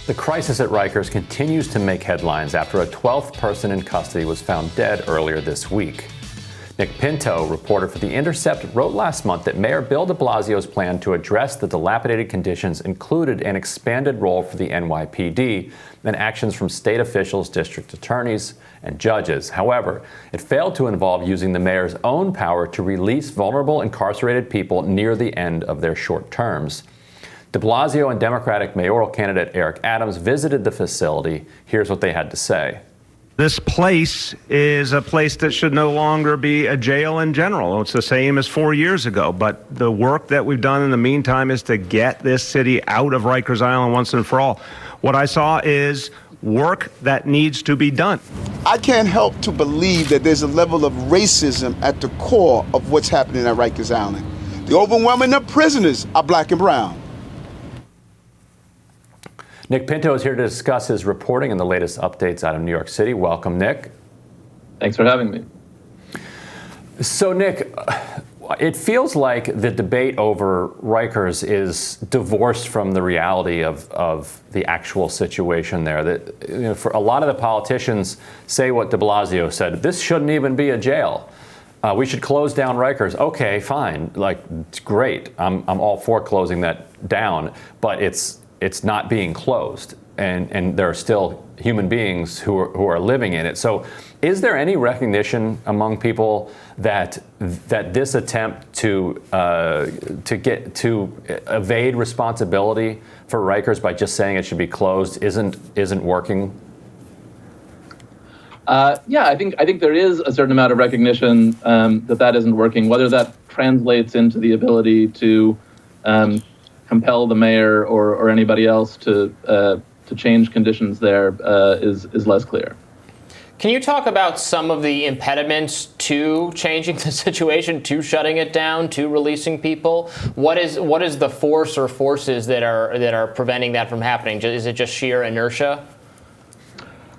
The crisis at Rikers continues to make headlines after a 12th person in custody was found dead earlier this week. Nick Pinto, reporter for The Intercept, wrote last month that Mayor Bill de Blasio's plan to address the dilapidated conditions included an expanded role for the NYPD and actions from state officials, district attorneys, and judges. However, it failed to involve using the mayor's own power to release vulnerable incarcerated people near the end of their short terms. De Blasio and Democratic mayoral candidate Eric Adams visited the facility. Here's what they had to say. This place is a place that should no longer be a jail in general. It's the same as 4 years ago. But the work that we've done in the meantime is to get this city out of Rikers Island once and for all. What I saw is work that needs to be done. I can't help to believe that there's a level of racism at the core of what's happening at Rikers Island. The overwhelming number of prisoners are black and brown. Nick Pinto is here to discuss his reporting and the latest updates out of New York City. Welcome, Nick. Thanks for having me. So, Nick, it feels like the debate over Rikers is divorced from the reality of the actual situation there. That, for a lot of the politicians say what de Blasio said, this shouldn't even be a jail. We should close down Rikers. Okay, fine. It's great. I'm all for closing that down, but it's not being closed, and there are still human beings who are living in it. So is there any recognition among people that this attempt to evade responsibility for Rikers by just saying it should be closed isn't working? Yeah, I think there is a certain amount of recognition that isn't working. Whether that translates into the ability to compel the mayor or anybody else to change conditions there is less clear. Can you talk about some of the impediments to changing the situation, to shutting it down, to releasing people? What is the force or forces that are preventing that from happening? Is it just sheer inertia?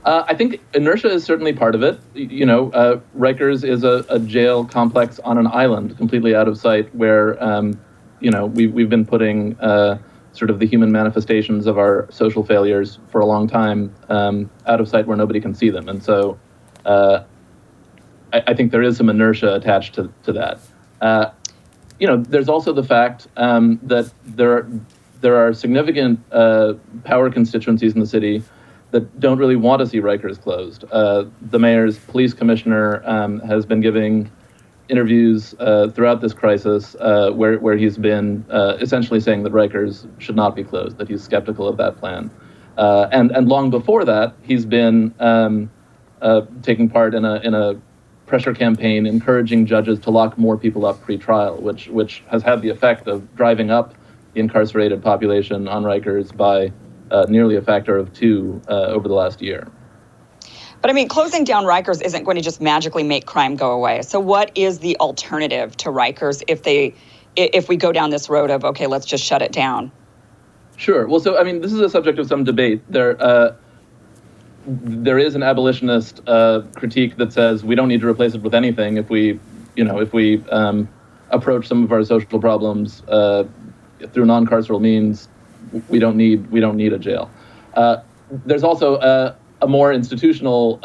I think inertia is certainly part of it. Rikers is a jail complex on an island, completely out of sight, where we've been putting sort of the human manifestations of our social failures for a long time out of sight where nobody can see them. And so I think there is some inertia attached to that. There's also the fact that there are significant power constituencies in the city that don't really want to see Rikers closed. The mayor's police commissioner has been giving interviews throughout this crisis where he's been essentially saying that Rikers should not be closed, that he's skeptical of that plan. And long before that, he's been taking part in a pressure campaign encouraging judges to lock more people up pre-trial, which has had the effect of driving up the incarcerated population on Rikers by nearly a factor of 2 over the last year. But I mean, closing down Rikers isn't going to just magically make crime go away. So what is the alternative to Rikers if we go down this road of, okay, let's just shut it down? Sure. Well, so, I mean, this is a subject of some debate. There is an abolitionist critique that says we don't need to replace it with anything if we approach some of our social problems through non-carceral means. We don't need a jail. There's also a more institutional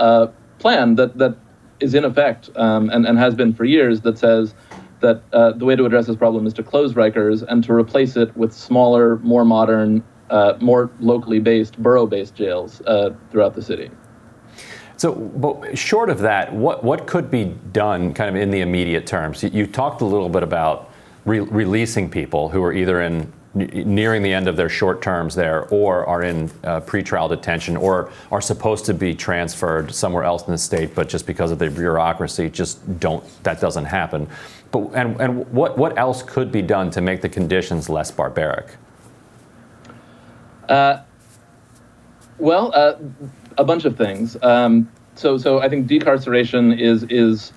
plan that is in effect and has been for years that says that the way to address this problem is to close Rikers and to replace it with smaller, more modern, more locally based, borough-based jails throughout the city. So, but short of that, what could be done kind of in the immediate terms? You talked a little bit about releasing people who are either nearing the end of their short terms there, or are in pretrial detention, or are supposed to be transferred somewhere else in the state, but just because of the bureaucracy, that doesn't happen. But and what else could be done to make the conditions less barbaric? A bunch of things. So I think decarceration is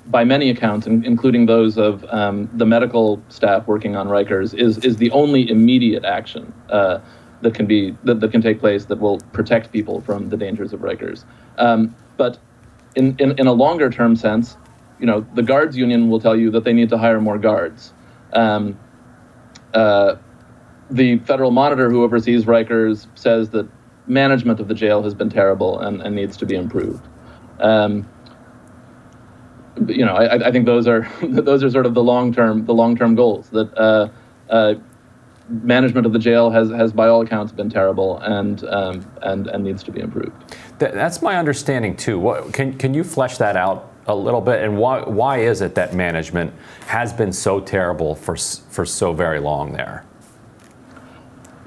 by many accounts, including those of the medical staff working on Rikers, is the only immediate action that can take place that will protect people from the dangers of Rikers. But in a longer term sense, the guards union will tell you that they need to hire more guards. The federal monitor who oversees Rikers says that management of the jail has been terrible and needs to be improved. I think those are sort of the long-term goals. That management of the jail has by all accounts been terrible and needs to be improved. That's my understanding too. Can you flesh that out a little bit? And why is it that management has been so terrible for so very long there?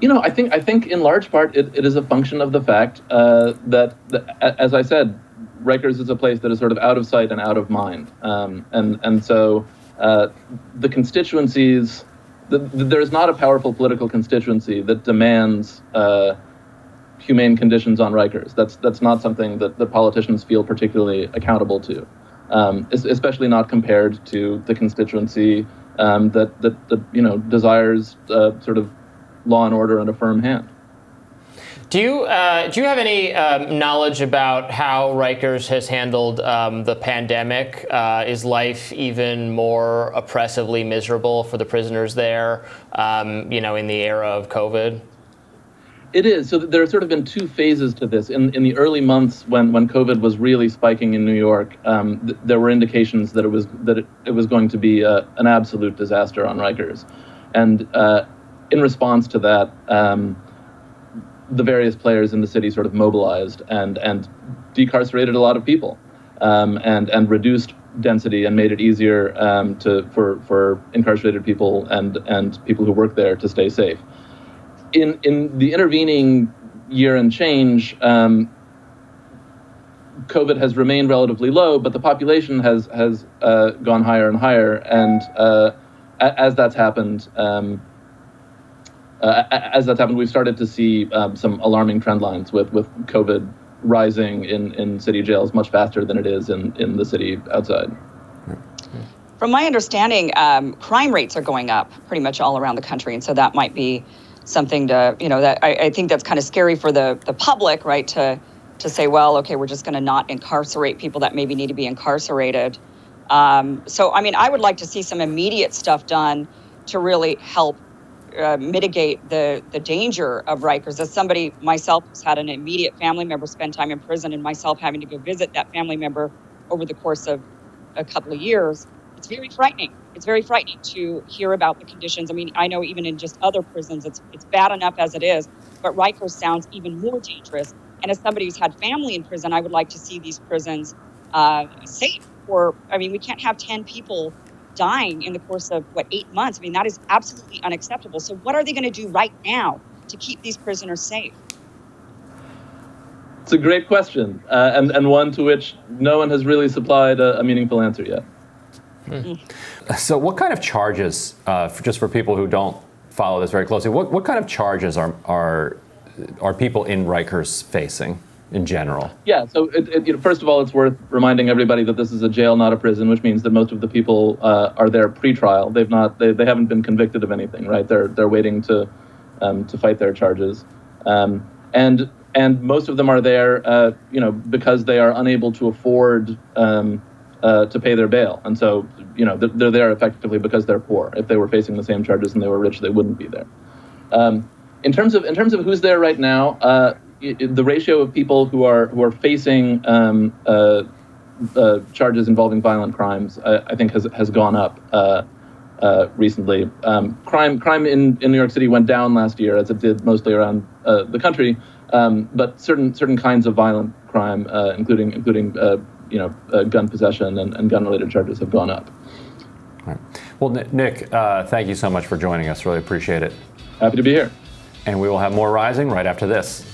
I think in large part it is a function of the fact that as I said, Rikers is a place that is sort of out of sight and out of mind, and so the constituencies. There is not a powerful political constituency that demands humane conditions on Rikers. That's not something that the politicians feel particularly accountable to, especially not compared to the constituency that desires sort of law and order and a firm hand. Do you have any knowledge about how Rikers has handled the pandemic? Is life even more oppressively miserable for the prisoners there, in the era of COVID? It is. So there have sort of been two phases to this. In the early months when COVID was really spiking in New York, there were indications that it was going to be an absolute disaster on Rikers, and in response to that. The various players in the city sort of mobilized and decarcerated a lot of people, and reduced density and made it easier for incarcerated people and people who work there to stay safe. In the intervening year and change, COVID has remained relatively low, but the population has gone higher and higher, and as that's happened. We've started to see some alarming trend lines with COVID rising in city jails much faster than it is in the city outside. From my understanding, crime rates are going up pretty much all around the country, and so that might be something to, that I think that's kind of scary for the public, right? To say, well, okay, we're just going to not incarcerate people that maybe need to be incarcerated. So, I would like to see some immediate stuff done to really help mitigate the danger of Rikers. As somebody myself who's had an immediate family member spend time in prison, and myself having to go visit that family member over the course of a couple of years, it's very frightening. It's very frightening to hear about the conditions. I know even in just other prisons, it's bad enough as it is, but Rikers sounds even more dangerous. And as somebody who's had family in prison, I would like to see these prisons safe. We can't have 10 people dying in the course of 8 months. That is absolutely unacceptable. So what are they going to do right now to keep these prisoners safe? It's a great question, and one to which no one has really supplied a meaningful answer yet. So what kind of charges, just for people who don't follow this very closely, what kind of charges are people in Rikers facing in general? Yeah, so first of all, it's worth reminding everybody that this is a jail, not a prison, which means that most of the people are there pre-trial. They haven't been convicted of anything, right? They're waiting to fight their charges, and most of them are there, because they are unable to afford to pay their bail, and so they're there effectively because they're poor. If they were facing the same charges and they were rich, they wouldn't be there. In terms of who's there right now. The ratio of people who are facing charges involving violent crimes, I think, has gone up recently. Crime in New York City went down last year, as it did mostly around the country. But certain kinds of violent crime, including gun possession and gun-related charges, have gone up. All right. Well, Nick, thank you so much for joining us. Really appreciate it. Happy to be here. And we will have more Rising right after this.